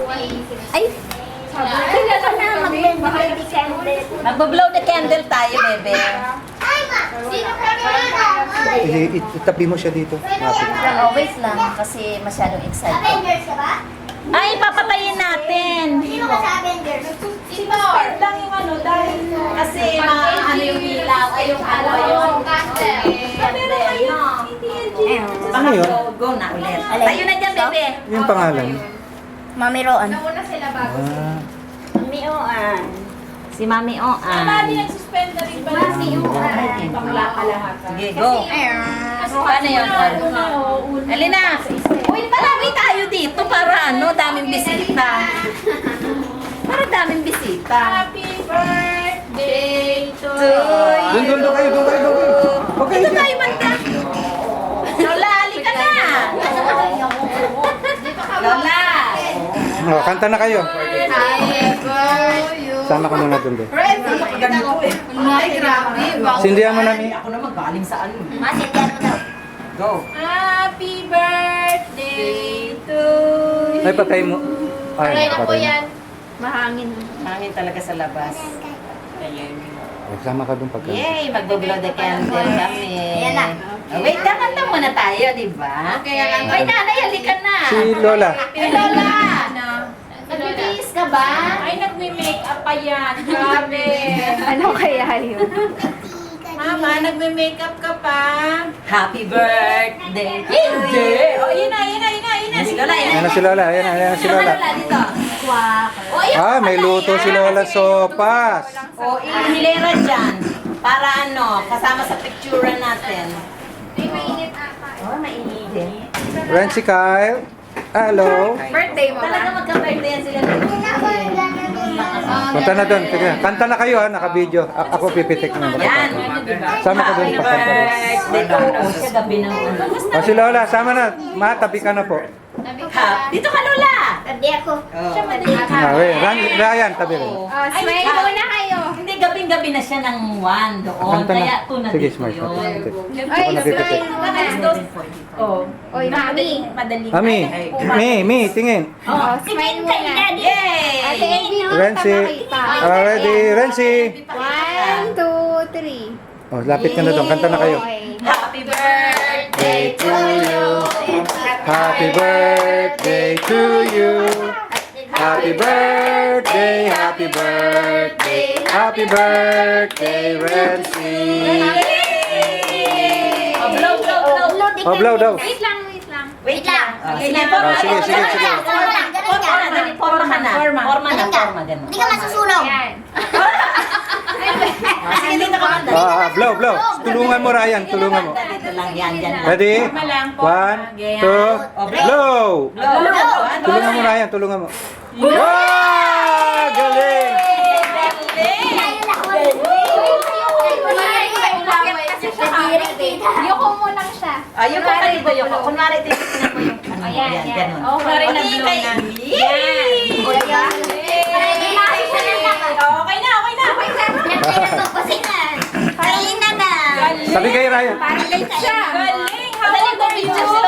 Ay! Kailan na mag-blow the candle? Mag-blow the candle tayo, bebe. Itabi mo siya dito. Always lang, kasi masyadong excited. Avengers ka ba? Ay, papatayin natin. Sino ka sa Avengers? Start lang yung ano, dahil kasi ano yung ilaw, ay yung ano yun. Pero ngayon, Ano yun? Go na ulit. Tayo na dyan, bebe. Yung pangalan. Mami Roan. Ah, Mami Oan. Si Mami Oan. nag-suspend na rin ba? Mami Roan. Sige, go. Paano yun? Alina. Uy, marami tayo dito para ano, daming bisita. Para daming bisita. Happy birthday to doon kayo. Huwag kayo Ito dyan. tayo, Manda. Lola, halika na. Lola. Oh, kanta na kayo. Sama ka muna doon. Ay, grabe. Sindihan mo na, Mi. Ako naman galing sa ano. Masindihan mo daw. Go. Happy birthday to you. Ay, patay mo. Ay, na po patay mo. yan. Mahangin. Hangin talaga sa labas. Ayan. Ay, sama ka doon pagka. Yay! Magbo-blow the candle kami. Ayan na. Wait, kakanta muna tayo, di ba? Okay, kakanta. Ay, nanay, halika na. Si Lola. Ay, Lola. Nagbibihis ka ba? Ay, nagme-makeup pa yan. Grabe. Ano kaya yun? Mama, nagme-makeup ka pa. Happy birthday. Hindi! Oh, yun na. Si Lola, Ayan na si Lola. Ayan na si Lola. dito. O, yun Ah, may pala luto yan. si Lola sopas. O, ihilera dyan. Para ano, kasama sa picture natin. Ay, mainit ata. Oh, mainit din. Renzi Kyle. Hello. Birthday mo Talaga magka-birthday yan sila. Punta na doon. Sige, kanta na kayo ha, naka-video. Ako pipitik na. Yan. Sama ka doon, Happy pakanta rin. birthday to you. Siya gabi ng ano. O si Lola, sama na. Matabi ka na po. Dito ka, Lola. Tabi ako. Ah, wait, Ryan, tabi rin. Smile muna kayo. Hindi, gabing-gabi na siya ng 1 doon. Kanta na. Kaya 2 na Sige, dito smart. yun. Ay, Ako nagpipitik. smile muna. Oh. Oy, Mami. Madali. Mami, Mi, tingin. Oh, smile muna. Yay! Ate Envy, Renzi. Ready, Renzi. 1, 2, 3. Oh, lapit ka na doon. Kanta na kayo. Happy birthday to you. Happy birthday to you. Happy birthday, happy birthday, happy birthday, Renzi. Oh, blow, blow, blow. Oh, blow daw. Wait lang. Wait lang. Sige, Oh, sige, sige, sige. Forma na, dali, forma ka na. Forma na, forma, ganun. Hindi ka masusunog. Yan. Sige, dito ka man. Blow, blow. Tulungan mo, Ryan. Tulungan mo. Dito lang, yan, dyan lang. Ready? Forma lang, 1, 2, blow! Blow. Tulungan mo, Ryan. Tulungan mo. Wow! Galing! Yoko mo lang siya. Ayun ko kalito yun. Kunwari, titignan ko yung ano. Ayan, Yan, yan. ganun. Oh, kunwari Okay, nag-blow kay- na. Yay! O, diba? Okay na. Karina na. Sabi kay Ryan. Parang siya. Galing. Hawak ko video.